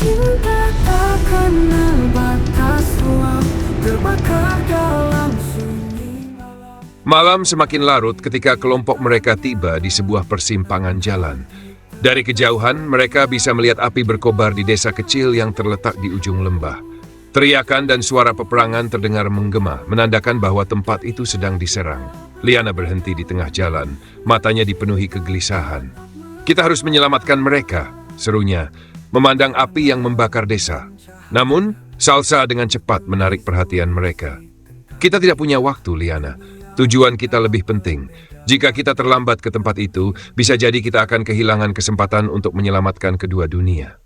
Cinta tak kenal batas ruang, terbakar dalam sunyi malam. Malam semakin larut ketika kelompok mereka tiba di sebuah persimpangan jalan. Dari kejauhan, mereka bisa melihat api berkobar di desa kecil yang terletak di ujung lembah. Teriakan dan suara peperangan terdengar menggema, menandakan bahwa tempat itu sedang diserang. Liana berhenti di tengah jalan, matanya dipenuhi kegelisahan. "Kita harus menyelamatkan mereka," serunya, memandang api yang membakar desa. Namun, Salsa dengan cepat menarik perhatian mereka. "Kita tidak punya waktu, Liana. Tujuan kita lebih penting. Jika kita terlambat ke tempat itu, bisa jadi kita akan kehilangan kesempatan untuk menyelamatkan kedua dunia."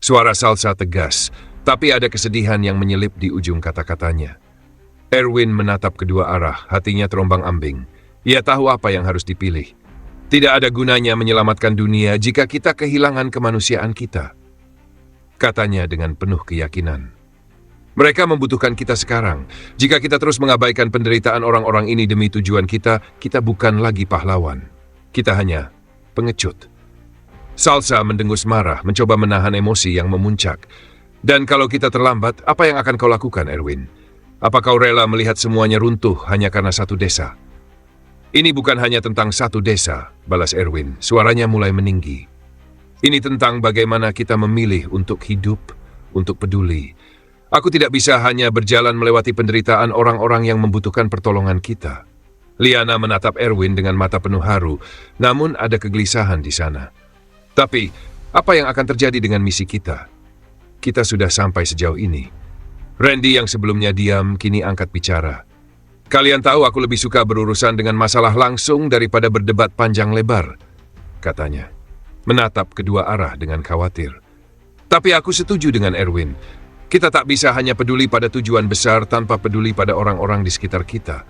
Suara Salsa tegas, tapi ada kesedihan yang menyelip di ujung kata-katanya. Erwin menatap kedua arah, hatinya terombang-ambing. Ia tahu apa yang harus dipilih. Tidak ada gunanya menyelamatkan dunia jika kita kehilangan kemanusiaan kita, katanya dengan penuh keyakinan. Mereka membutuhkan kita sekarang. Jika kita terus mengabaikan penderitaan orang-orang ini demi tujuan kita, kita bukan lagi pahlawan. Kita hanya pengecut. Salsa mendengus marah, mencoba menahan emosi yang memuncak. "Dan kalau kita terlambat, apa yang akan kau lakukan, Erwin? Apa kau rela melihat semuanya runtuh hanya karena satu desa?" "Ini bukan hanya tentang satu desa," balas Erwin, suaranya mulai meninggi. "Ini tentang bagaimana kita memilih untuk hidup, untuk peduli. Aku tidak bisa hanya berjalan melewati penderitaan orang-orang yang membutuhkan pertolongan kita." Liana menatap Erwin dengan mata penuh haru, namun ada kegelisahan di sana. "Tapi, apa yang akan terjadi dengan misi kita? Kita sudah sampai sejauh ini." Randy yang sebelumnya diam, kini angkat bicara. "Kalian tahu aku lebih suka berurusan dengan masalah langsung daripada berdebat panjang lebar," katanya, menatap kedua arah dengan khawatir. "Tapi aku setuju dengan Erwin. Kita tak bisa hanya peduli pada tujuan besar tanpa peduli pada orang-orang di sekitar kita.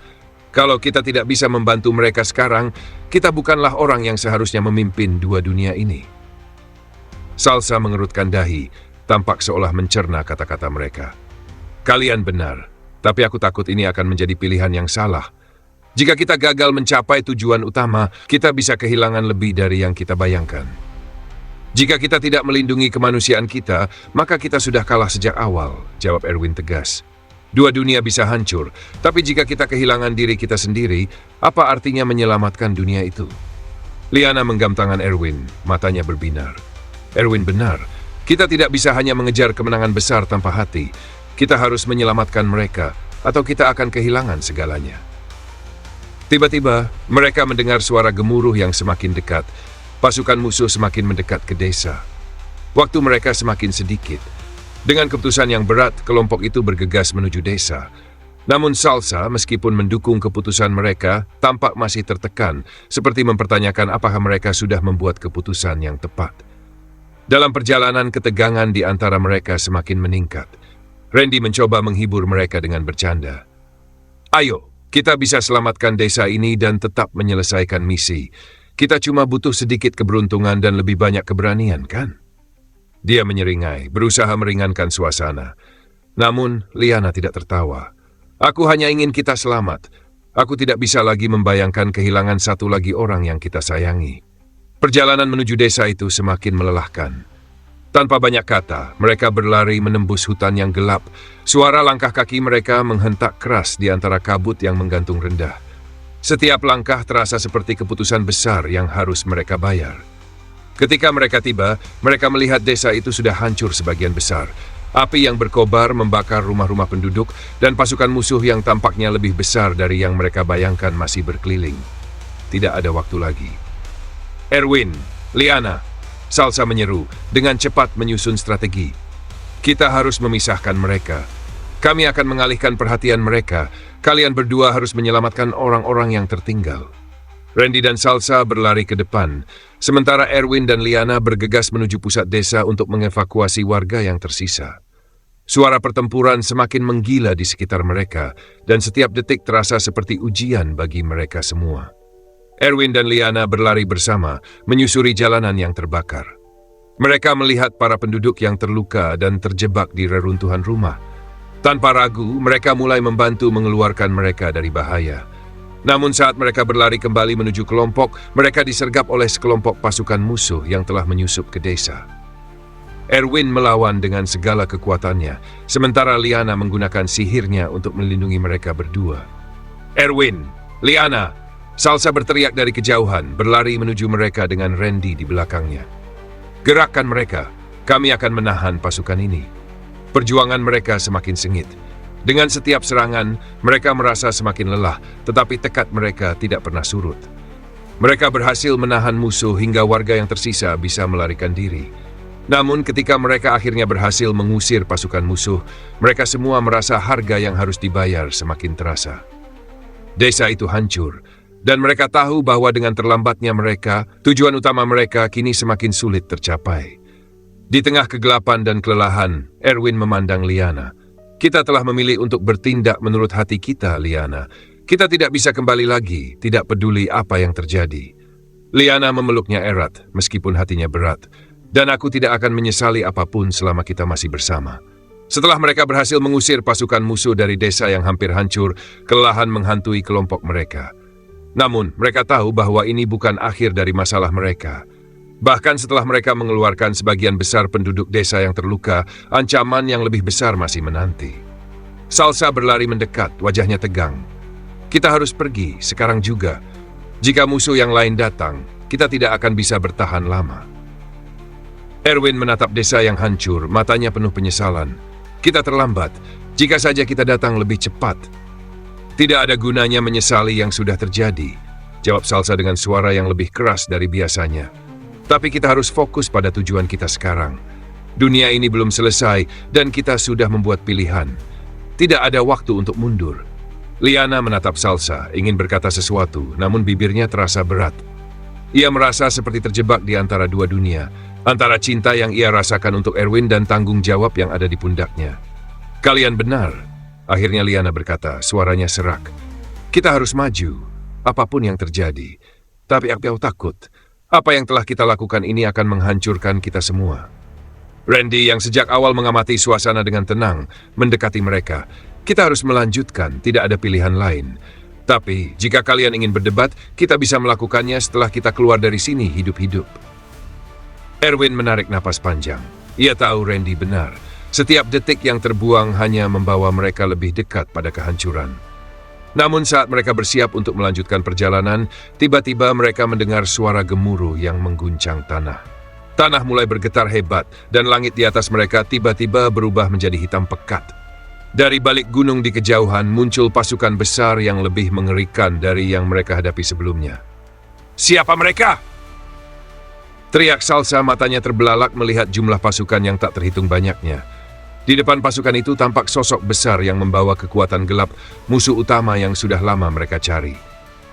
Kalau kita tidak bisa membantu mereka sekarang, kita bukanlah orang yang seharusnya memimpin dua dunia ini." Salsa mengerutkan dahi, tampak seolah mencerna kata-kata mereka. "Kalian benar, tapi aku takut ini akan menjadi pilihan yang salah. Jika kita gagal mencapai tujuan utama, kita bisa kehilangan lebih dari yang kita bayangkan. Jika kita tidak melindungi kemanusiaan kita, maka kita sudah kalah sejak awal," jawab Erwin tegas. "Dua dunia bisa hancur, tapi jika kita kehilangan diri kita sendiri, apa artinya menyelamatkan dunia itu?" Liana menggenggam tangan Erwin, matanya berbinar. "Erwin benar, kita tidak bisa hanya mengejar kemenangan besar tanpa hati. Kita harus menyelamatkan mereka, atau kita akan kehilangan segalanya." Tiba-tiba, mereka mendengar suara gemuruh yang semakin dekat. Pasukan musuh semakin mendekat ke desa. Waktu mereka semakin sedikit. Dengan keputusan yang berat, kelompok itu bergegas menuju desa. Namun Salsa, meskipun mendukung keputusan mereka, tampak masih tertekan, seperti mempertanyakan apakah mereka sudah membuat keputusan yang tepat. Dalam perjalanan, ketegangan di antara mereka semakin meningkat. Randy mencoba menghibur mereka dengan bercanda. "Ayo, kita bisa selamatkan desa ini dan tetap menyelesaikan misi. Kita cuma butuh sedikit keberuntungan dan lebih banyak keberanian, kan?" Dia menyeringai, berusaha meringankan suasana. Namun, Liana tidak tertawa. "Aku hanya ingin kita selamat. Aku tidak bisa lagi membayangkan kehilangan satu lagi orang yang kita sayangi." Perjalanan menuju desa itu semakin melelahkan. Tanpa banyak kata, mereka berlari menembus hutan yang gelap. Suara langkah kaki mereka menghentak keras di antara kabut yang menggantung rendah. Setiap langkah terasa seperti keputusan besar yang harus mereka bayar. Ketika mereka tiba, mereka melihat desa itu sudah hancur sebagian besar. Api yang berkobar membakar rumah-rumah penduduk, dan pasukan musuh yang tampaknya lebih besar dari yang mereka bayangkan masih berkeliling. Tidak ada waktu lagi. "Erwin, Liana," Salsa menyeru, dengan cepat menyusun strategi. "Kita harus memisahkan mereka. Kami akan mengalihkan perhatian mereka. Kalian berdua harus menyelamatkan orang-orang yang tertinggal." Randy dan Salsa berlari ke depan, sementara Erwin dan Liana bergegas menuju pusat desa untuk mengevakuasi warga yang tersisa. Suara pertempuran semakin menggila di sekitar mereka, dan setiap detik terasa seperti ujian bagi mereka semua. Erwin dan Liana berlari bersama, menyusuri jalanan yang terbakar. Mereka melihat para penduduk yang terluka dan terjebak di reruntuhan rumah. Tanpa ragu, mereka mulai membantu mengeluarkan mereka dari bahaya. Namun saat mereka berlari kembali menuju kelompok, mereka disergap oleh sekelompok pasukan musuh yang telah menyusup ke desa. Erwin melawan dengan segala kekuatannya, sementara Liana menggunakan sihirnya untuk melindungi mereka berdua. Erwin, Liana, Salsa berteriak dari kejauhan, berlari menuju mereka dengan Randy di belakangnya. Gerakkan mereka, kami akan menahan pasukan ini. Perjuangan mereka semakin sengit. Dengan setiap serangan, mereka merasa semakin lelah, tetapi tekad mereka tidak pernah surut. Mereka berhasil menahan musuh hingga warga yang tersisa bisa melarikan diri. Namun ketika mereka akhirnya berhasil mengusir pasukan musuh, mereka semua merasa harga yang harus dibayar semakin terasa. Desa itu hancur, dan mereka tahu bahwa dengan terlambatnya mereka, tujuan utama mereka kini semakin sulit tercapai. Di tengah kegelapan dan kelelahan, Erwin memandang Liana. Kita telah memilih untuk bertindak menurut hati kita, Liana. Kita tidak bisa kembali lagi, tidak peduli apa yang terjadi. Liana memeluknya erat, meskipun hatinya berat. Dan aku tidak akan menyesali apapun selama kita masih bersama. Setelah mereka berhasil mengusir pasukan musuh dari desa yang hampir hancur, kelelahan menghantui kelompok mereka. Namun, mereka tahu bahwa ini bukan akhir dari masalah mereka. Bahkan setelah mereka mengeluarkan sebagian besar penduduk desa yang terluka, ancaman yang lebih besar masih menanti. Salsa berlari mendekat, wajahnya tegang. Kita harus pergi, sekarang juga. Jika musuh yang lain datang, kita tidak akan bisa bertahan lama. Erwin menatap desa yang hancur, matanya penuh penyesalan. Kita terlambat, jika saja kita datang lebih cepat. Tidak ada gunanya menyesali yang sudah terjadi, jawab Salsa dengan suara yang lebih keras dari biasanya. Tapi kita harus fokus pada tujuan kita sekarang. Dunia ini belum selesai dan kita sudah membuat pilihan. Tidak ada waktu untuk mundur. Liana menatap Salsa, ingin berkata sesuatu, namun bibirnya terasa berat. Ia merasa seperti terjebak di antara dua dunia, antara cinta yang ia rasakan untuk Erwin dan tanggung jawab yang ada di pundaknya. Kalian benar, akhirnya Liana berkata, suaranya serak. Kita harus maju, apapun yang terjadi. Tapi aku takut, apa yang telah kita lakukan ini akan menghancurkan kita semua. Randy yang sejak awal mengamati suasana dengan tenang, mendekati mereka. Kita harus melanjutkan, tidak ada pilihan lain. Tapi, jika kalian ingin berdebat, kita bisa melakukannya setelah kita keluar dari sini hidup-hidup. Erwin menarik napas panjang. Ia tahu Randy benar. Setiap detik yang terbuang hanya membawa mereka lebih dekat pada kehancuran. Namun saat mereka bersiap untuk melanjutkan perjalanan, tiba-tiba mereka mendengar suara gemuruh yang mengguncang tanah. Tanah mulai bergetar hebat, dan langit di atas mereka tiba-tiba berubah menjadi hitam pekat. Dari balik gunung di kejauhan muncul pasukan besar yang lebih mengerikan dari yang mereka hadapi sebelumnya. Siapa mereka? Teriak Salsa, matanya terbelalak melihat jumlah pasukan yang tak terhitung banyaknya. Di depan pasukan itu tampak sosok besar yang membawa kekuatan gelap, musuh utama yang sudah lama mereka cari.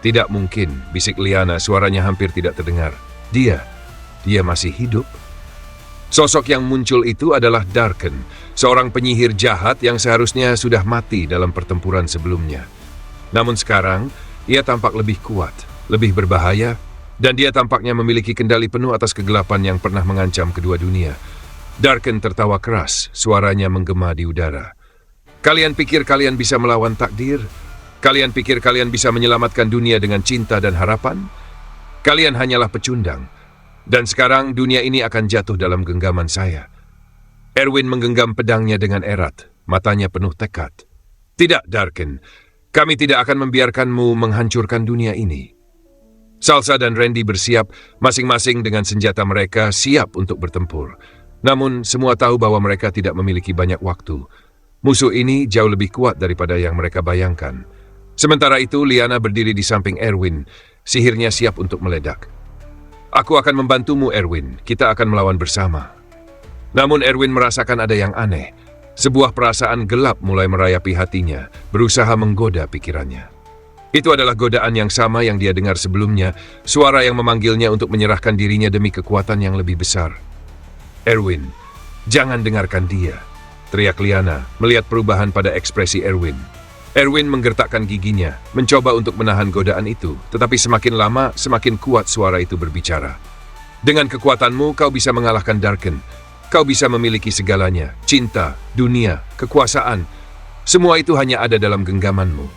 Tidak mungkin, bisik Liana, suaranya hampir tidak terdengar. Dia masih hidup. Sosok yang muncul itu adalah Darken, seorang penyihir jahat yang seharusnya sudah mati dalam pertempuran sebelumnya. Namun sekarang, ia tampak lebih kuat, lebih berbahaya, dan dia tampaknya memiliki kendali penuh atas kegelapan yang pernah mengancam kedua dunia. Darken tertawa keras, suaranya menggema di udara. Kalian pikir kalian bisa melawan takdir? Kalian pikir kalian bisa menyelamatkan dunia dengan cinta dan harapan? Kalian hanyalah pecundang. Dan sekarang dunia ini akan jatuh dalam genggaman saya. Erwin menggenggam pedangnya dengan erat, matanya penuh tekad. Tidak, Darken. Kami tidak akan membiarkanmu menghancurkan dunia ini. Salsa dan Randy bersiap, masing-masing dengan senjata mereka siap untuk bertempur. Namun, semua tahu bahwa mereka tidak memiliki banyak waktu. Musuh ini jauh lebih kuat daripada yang mereka bayangkan. Sementara itu, Liana berdiri di samping Erwin, sihirnya siap untuk meledak. Aku akan membantumu, Erwin. Kita akan melawan bersama. Namun Erwin merasakan ada yang aneh. Sebuah perasaan gelap mulai merayapi hatinya, berusaha menggoda pikirannya. Itu adalah godaan yang sama yang dia dengar sebelumnya, suara yang memanggilnya untuk menyerahkan dirinya demi kekuatan yang lebih besar. Erwin, jangan dengarkan dia, teriak Liana, melihat perubahan pada ekspresi Erwin. Erwin menggertakkan giginya, mencoba untuk menahan godaan itu, tetapi semakin lama, semakin kuat suara itu berbicara. Dengan kekuatanmu, kau bisa mengalahkan Darken. Kau bisa memiliki segalanya, cinta, dunia, kekuasaan. Semua itu hanya ada dalam genggamanmu.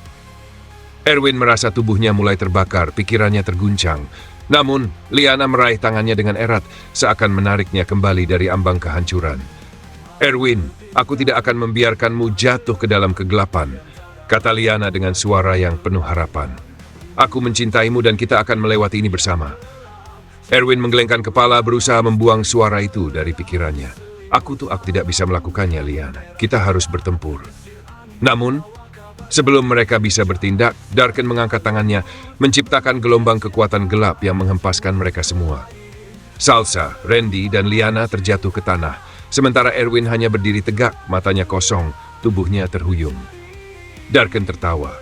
Erwin merasa tubuhnya mulai terbakar, pikirannya terguncang. Namun, Liana meraih tangannya dengan erat, seakan menariknya kembali dari ambang kehancuran. "Erwin, aku tidak akan membiarkanmu jatuh ke dalam kegelapan," kata Liana dengan suara yang penuh harapan. "Aku mencintaimu dan kita akan melewati ini bersama." Erwin menggelengkan kepala, berusaha membuang suara itu dari pikirannya. Aku tidak bisa melakukannya, Liana. Kita harus bertempur." Namun, sebelum mereka bisa bertindak, Darken mengangkat tangannya, menciptakan gelombang kekuatan gelap yang menghempaskan mereka semua. Salsa, Randy, dan Liana terjatuh ke tanah, sementara Erwin hanya berdiri tegak, matanya kosong, tubuhnya terhuyung. Darken tertawa.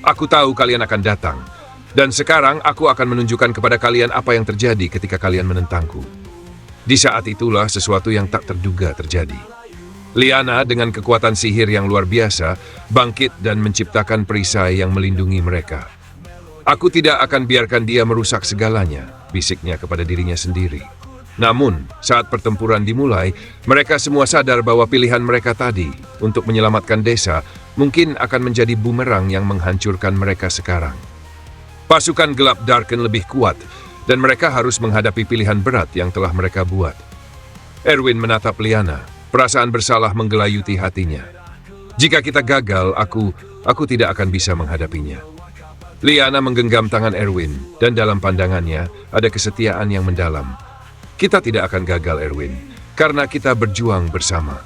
"Aku tahu kalian akan datang, dan sekarang aku akan menunjukkan kepada kalian apa yang terjadi ketika kalian menentangku." Di saat itulah sesuatu yang tak terduga terjadi. Liana dengan kekuatan sihir yang luar biasa bangkit dan menciptakan perisai yang melindungi mereka. "Aku tidak akan biarkan dia merusak segalanya," bisiknya kepada dirinya sendiri. Namun, saat pertempuran dimulai, mereka semua sadar bahwa pilihan mereka tadi untuk menyelamatkan desa mungkin akan menjadi bumerang yang menghancurkan mereka sekarang. Pasukan gelap Darken lebih kuat, dan mereka harus menghadapi pilihan berat yang telah mereka buat. Erwin menatap Liana. Perasaan bersalah menggelayuti hatinya. "Jika kita gagal, aku tidak akan bisa menghadapinya." Liana menggenggam tangan Erwin, dan dalam pandangannya ada kesetiaan yang mendalam. "Kita tidak akan gagal, Erwin, karena kita berjuang bersama."